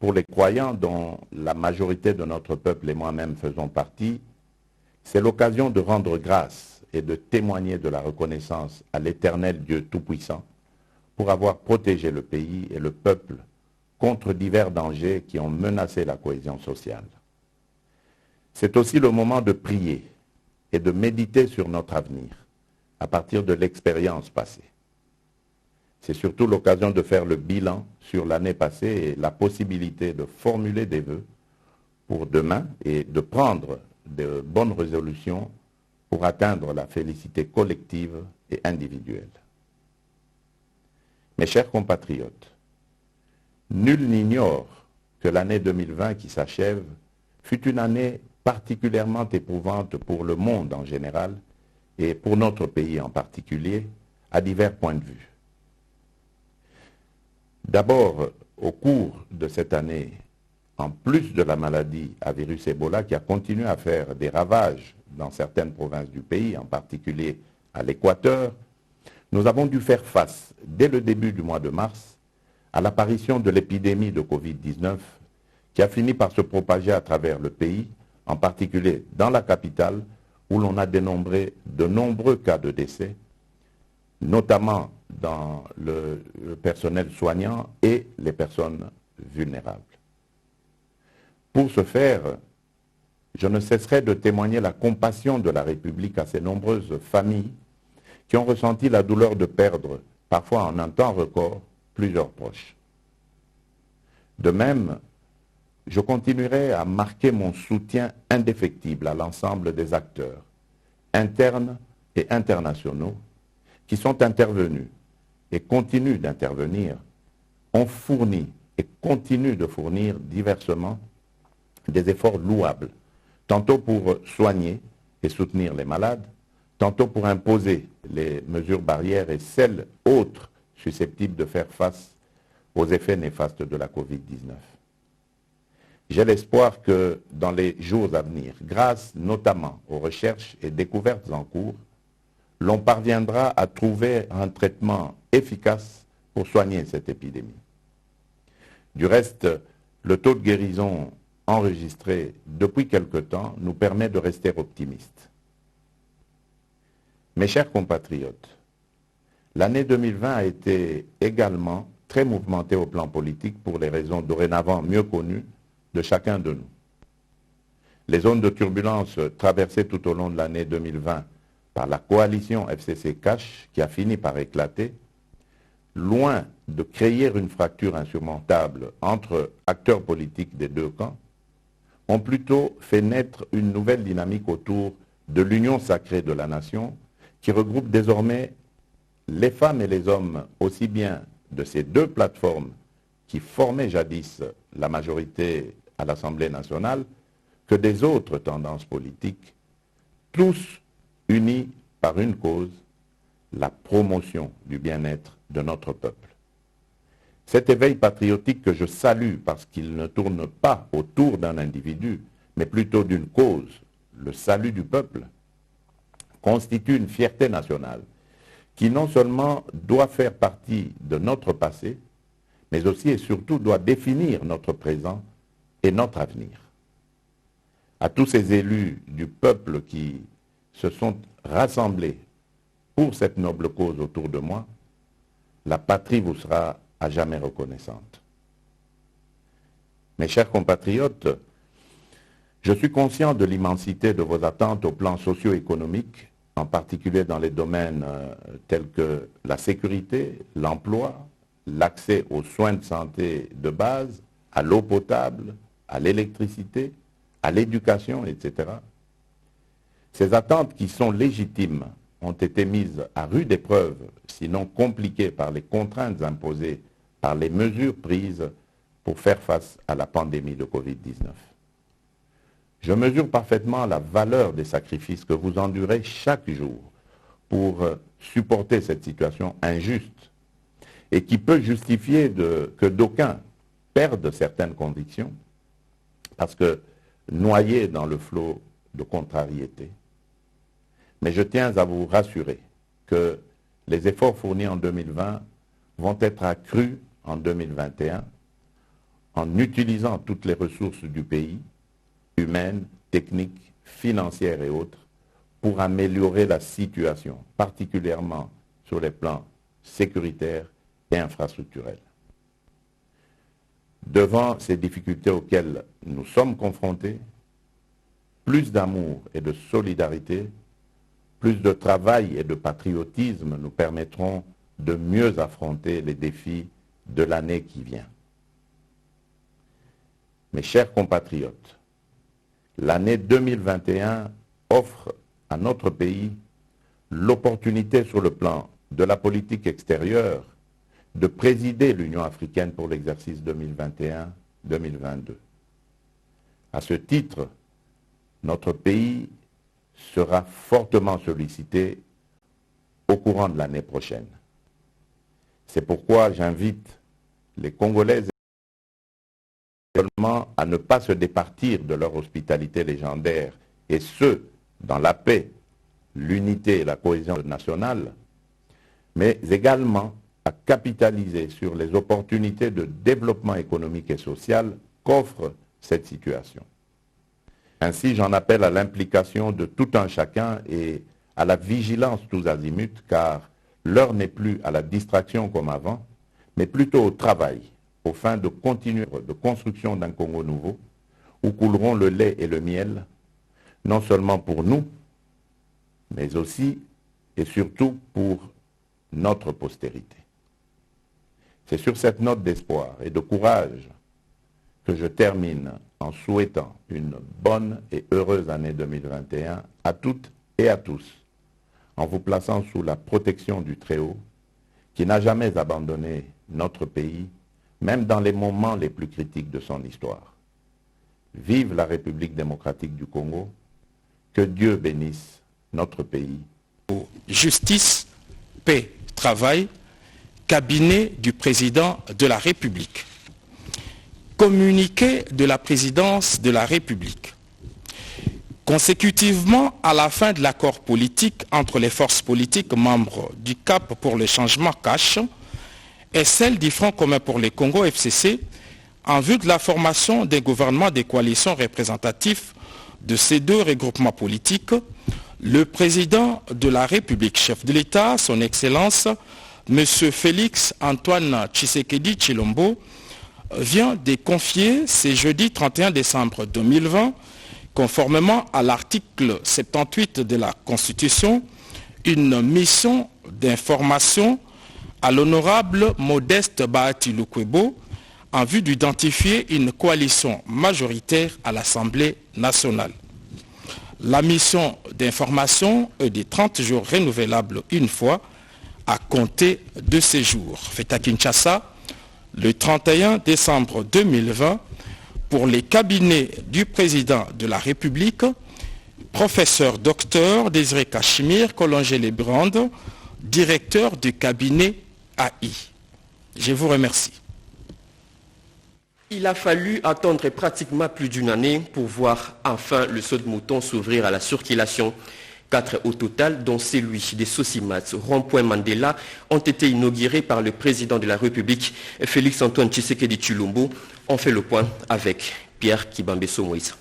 pour les croyants dont la majorité de notre peuple et moi-même faisons partie, c'est l'occasion de rendre grâce et de témoigner de la reconnaissance à l'Éternel Dieu Tout-Puissant pour avoir protégé le pays et le peuple contre divers dangers qui ont menacé la cohésion sociale. C'est aussi le moment de prier et de méditer sur notre avenir à partir de l'expérience passée. C'est surtout l'occasion de faire le bilan sur l'année passée et la possibilité de formuler des vœux pour demain et de prendre de bonnes résolutions pour atteindre la félicité collective et individuelle. Mes chers compatriotes, nul n'ignore que l'année 2020 qui s'achève fut une année particulièrement éprouvante pour le monde en général et pour notre pays en particulier, à divers points de vue. D'abord, au cours de cette année, en plus de la maladie à virus Ebola qui a continué à faire des ravages dans certaines provinces du pays, en particulier à l'Équateur, nous avons dû faire face, dès le début du mois de mars, à l'apparition de l'épidémie de Covid-19 qui a fini par se propager à travers le pays, en particulier dans la capitale, où l'on a dénombré de nombreux cas de décès, notamment dans le personnel soignant et les personnes vulnérables. Pour ce faire, je ne cesserai de témoigner la compassion de la République à ces nombreuses familles qui ont ressenti la douleur de perdre, parfois en un temps record, plusieurs proches. De même, je continuerai à marquer mon soutien indéfectible à l'ensemble des acteurs, internes et internationaux, qui sont intervenus et continuent d'intervenir, ont fourni et continuent de fournir diversement des efforts louables, tantôt pour soigner et soutenir les malades, tantôt pour imposer les mesures barrières et celles autres susceptibles de faire face aux effets néfastes de la Covid-19. J'ai l'espoir que dans les jours à venir, grâce notamment aux recherches et découvertes en cours, l'on parviendra à trouver un traitement efficace pour soigner cette épidémie. Du reste, le taux de guérison enregistré depuis quelque temps nous permet de rester optimistes. Mes chers compatriotes, l'année 2020 a été également très mouvementée au plan politique pour les raisons dorénavant mieux connues de chacun de nous. Les zones de turbulence traversées tout au long de l'année 2020 par la coalition FCC-Cash qui a fini par éclater, loin de créer une fracture insurmontable entre acteurs politiques des deux camps, ont plutôt fait naître une nouvelle dynamique autour de l'union sacrée de la nation qui regroupe désormais les femmes et les hommes aussi bien de ces deux plateformes qui formaient jadis la majorité à l'Assemblée nationale que des autres tendances politiques, tous unis par une cause, la promotion du bien-être de notre peuple. Cet éveil patriotique que je salue parce qu'il ne tourne pas autour d'un individu, mais plutôt d'une cause, le salut du peuple, constitue une fierté nationale qui non seulement doit faire partie de notre passé, mais aussi et surtout doit définir notre présent et notre avenir. À tous ces élus du peuple qui se sont rassemblés pour cette noble cause autour de moi, la patrie vous sera à jamais reconnaissante. Mes chers compatriotes, je suis conscient de l'immensité de vos attentes au plan socio-économique, en particulier dans les domaines tels que la sécurité, l'emploi, l'accès aux soins de santé de base, à l'eau potable, à l'électricité, à l'éducation, etc. Ces attentes qui sont légitimes ont été mises à rude épreuve, sinon compliquées par les contraintes imposées par les mesures prises pour faire face à la pandémie de Covid-19. Je mesure parfaitement la valeur des sacrifices que vous endurez chaque jour pour supporter cette situation injuste et qui peut justifier que d'aucuns perdent certaines convictions parce que noyés dans le flot de contrariété. Mais je tiens à vous rassurer que les efforts fournis en 2020 vont être accrus en 2021 en utilisant toutes les ressources du pays, humaines, techniques, financières et autres, pour améliorer la situation, particulièrement sur les plans sécuritaires et infrastructurels. Devant ces difficultés auxquelles nous sommes confrontés, plus d'amour et de solidarité, plus de travail et de patriotisme nous permettront de mieux affronter les défis de l'année qui vient. Mes chers compatriotes, l'année 2021 offre à notre pays l'opportunité sur le plan de la politique extérieure de présider l'Union africaine pour l'exercice 2021-2022. À ce titre, notre pays sera fortement sollicité au courant de l'année prochaine. C'est pourquoi j'invite les Congolais également à ne pas se départir de leur hospitalité légendaire, et ce, dans la paix, l'unité et la cohésion nationale, mais également à capitaliser sur les opportunités de développement économique et social qu'offre cette situation. Ainsi, j'en appelle à l'implication de tout un chacun et à la vigilance tous azimuts, car l'heure n'est plus à la distraction comme avant, mais plutôt au travail, aux fins de continuer de construction d'un Congo nouveau, où couleront le lait et le miel, non seulement pour nous, mais aussi et surtout pour notre postérité. C'est sur cette note d'espoir et de courage que je termine en souhaitant une bonne et heureuse année 2021 à toutes et à tous, en vous plaçant sous la protection du Très-Haut, qui n'a jamais abandonné notre pays, même dans les moments les plus critiques de son histoire. Vive la République démocratique du Congo, que Dieu bénisse notre pays. Justice, paix, travail, cabinet du président de la République. Communiqué de la présidence de la République. Consécutivement à la fin de l'accord politique entre les forces politiques membres du CAP pour le changement cash et celle du Front commun pour le Congo FCC, en vue de la formation des gouvernements des coalitions représentatifs de ces deux regroupements politiques, le président de la République, chef de l'État, son Excellence, M. Félix Antoine Tshisekedi Tshilombo, vient de confier ce jeudi 31 décembre 2020, conformément à l'article 78 de la Constitution, une mission d'information à l'honorable Modeste Bahati Lukwebo en vue d'identifier une coalition majoritaire à l'Assemblée nationale. La mission d'information est de 30 jours renouvelable une fois à compter de ces jours. Fait à Kinshasa, le 31 décembre 2020, pour les cabinets du président de la République, professeur docteur Désiré Cachemire Collongé-Lebrand, directeur du cabinet AI. Je vous remercie. Il a fallu attendre pratiquement plus d'une année pour voir enfin le saut de mouton s'ouvrir à la circulation. 4 au total, dont celui des Sosimat, Rond-Point Mandela, ont été inaugurés par le président de la République, Félix Antoine Tshisekedi Tshilombo. On fait le point avec Pierre Kibambeso Moïse.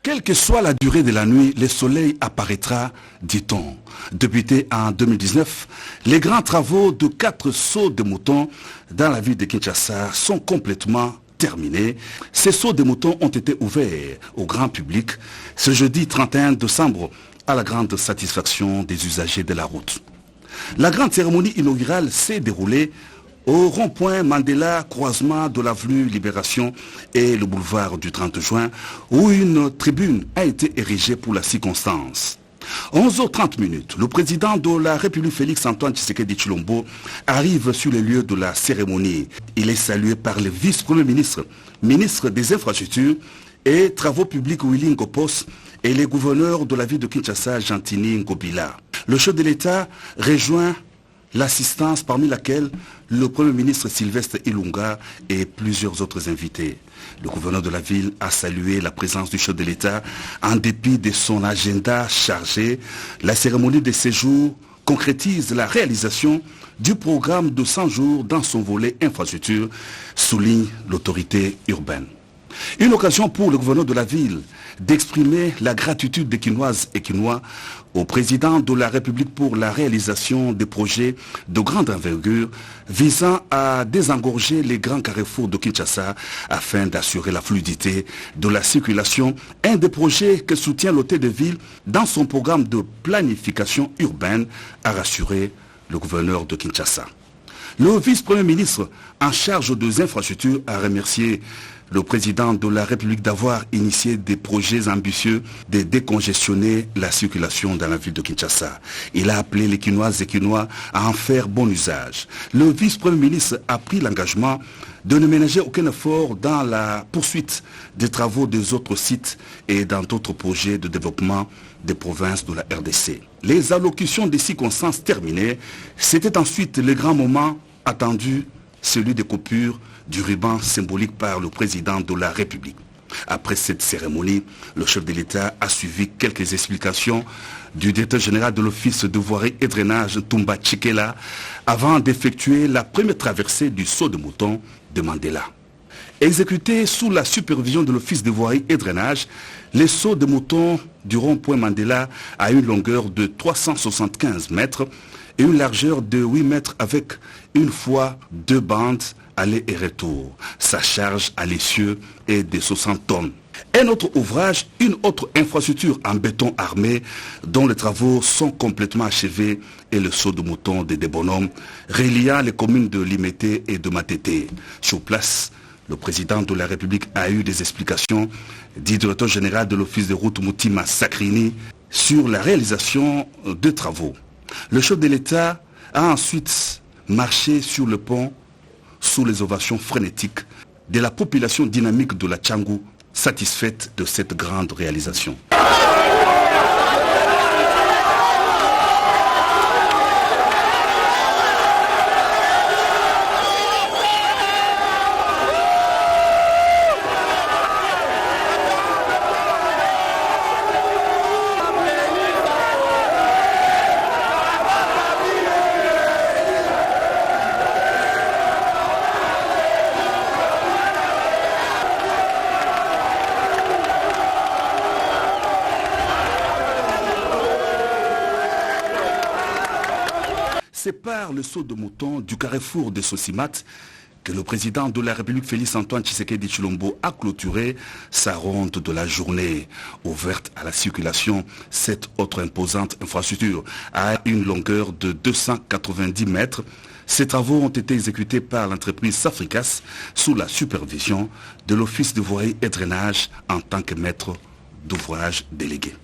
Quelle que soit la durée de la nuit, le soleil apparaîtra, dit-on. Débuté en 2019, les grands travaux de 4 sauts de moutons dans la ville de Kinshasa sont complètement terminés. Ces sauts de moutons ont été ouverts au grand public ce jeudi 31 décembre à la grande satisfaction des usagers de la route. La grande cérémonie inaugurale s'est déroulée au rond-point Mandela, croisement de l'avenue Libération et le boulevard du 30 juin, où une tribune a été érigée pour la circonstance. 11h30, le président de la République Félix Antoine Tshisekedi Tshilombo arrive sur le lieu de la cérémonie. Il est salué par le vice-premier ministre, ministre des Infrastructures et Travaux publics Willy Ngopos et les gouverneurs de la ville de Kinshasa, Gentini Ngobila. Le chef de l'État rejoint l'assistance parmi laquelle le Premier ministre Sylvestre Ilunga et plusieurs autres invités. Le gouverneur de la ville a salué la présence du chef de l'État en dépit de son agenda chargé. La cérémonie de séjour concrétise la réalisation du programme de 100 jours dans son volet infrastructure, souligne l'autorité urbaine. Une occasion pour le gouverneur de la ville d'exprimer la gratitude des Quinoises et Quinois au président de la République pour la réalisation des projets de grande envergure visant à désengorger les grands carrefours de Kinshasa afin d'assurer la fluidité de la circulation. Un des projets que soutient l'hôtel de ville dans son programme de planification urbaine, a rassuré le gouverneur de Kinshasa. Le vice-premier ministre en charge des infrastructures a remercié le président de la République d'avoir initié des projets ambitieux de décongestionner la circulation dans la ville de Kinshasa. Il a appelé les Quinoises et Quinois à en faire bon usage. Le vice-premier ministre a pris l'engagement de ne ménager aucun effort dans la poursuite des travaux des autres sites et dans d'autres projets de développement des provinces de la RDC. Les allocutions des circonstances terminées, c'était ensuite le grand moment attendu, celui des coupures du ruban symbolique par le président de la République. Après cette cérémonie, le chef de l'État a suivi quelques explications du directeur général de l'Office de voirie et drainage, Toumba Tchekela, avant d'effectuer la première traversée du saut de mouton de Mandela. Exécuté sous la supervision de l'Office de voirie et drainage, les sauts de mouton du rond-point Mandela a une longueur de 375 mètres et une largeur de 8 mètres avec une fois 2 bandes aller et retour. Sa charge à l'essieu est de 60 tonnes. Un autre ouvrage, une autre infrastructure en béton armé dont les travaux sont complètement achevés est le saut de mouton de Débonhomme, reliant les communes de Limété et de Matété. Sur place, le président de la République a eu des explications du directeur général de l'Office de route Moutima Sakrini sur la réalisation de travaux. Le chef de l'État a ensuite marché sur le pont sous les ovations frénétiques de la population dynamique de la Tchangou, satisfaite de cette grande réalisation. C'est par le saut de mouton du carrefour de Sosimat que le président de la République Félix-Antoine Tshisekedi Tshilombo a clôturé sa ronde de la journée. Ouverte à la circulation, cette autre imposante infrastructure a une longueur de 290 mètres. Ces travaux ont été exécutés par l'entreprise Safricas sous la supervision de l'Office de voirie et drainage en tant que maître d'ouvrage délégué.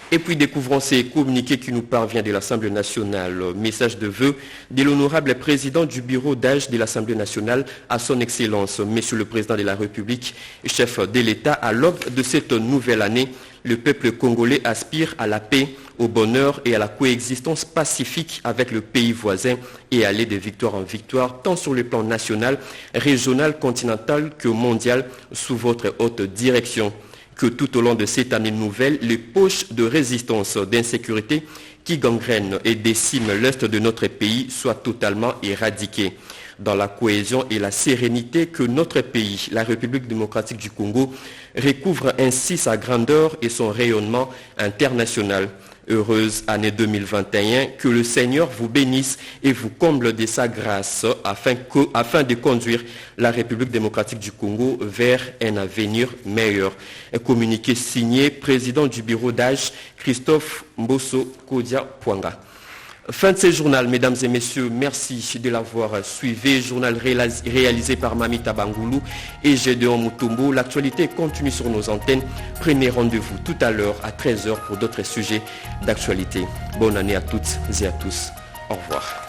Et puis découvrons ces communiqués qui nous parvient de l'Assemblée nationale. Message de vœux de l'honorable président du bureau d'âge de l'Assemblée nationale à son Excellence, Monsieur le Président de la République, chef de l'État. À l'aube de cette nouvelle année, le peuple congolais aspire à la paix, au bonheur et à la coexistence pacifique avec le pays voisin et aller de victoire en victoire, tant sur le plan national, régional, continental que mondial, sous votre haute direction. Que tout au long de cette année nouvelle, les poches de résistance, d'insécurité qui gangrènent et déciment l'est de notre pays soient totalement éradiquées. Dans la cohésion et la sérénité que notre pays, la République démocratique du Congo, recouvre ainsi sa grandeur et son rayonnement international. Heureuse année 2021, que le Seigneur vous bénisse et vous comble de sa grâce afin de conduire la République démocratique du Congo vers un avenir meilleur. Un communiqué signé président du bureau d'âge, Christophe Mbosso Kodia Pwanga. Fin de ce journal, mesdames et messieurs, merci de l'avoir suivi. Journal réalisé par Mamita Bangoulou et Gédéon Mutombo. L'actualité continue sur nos antennes. Prenez rendez-vous tout à l'heure à 13h pour d'autres sujets d'actualité. Bonne année à toutes et à tous. Au revoir.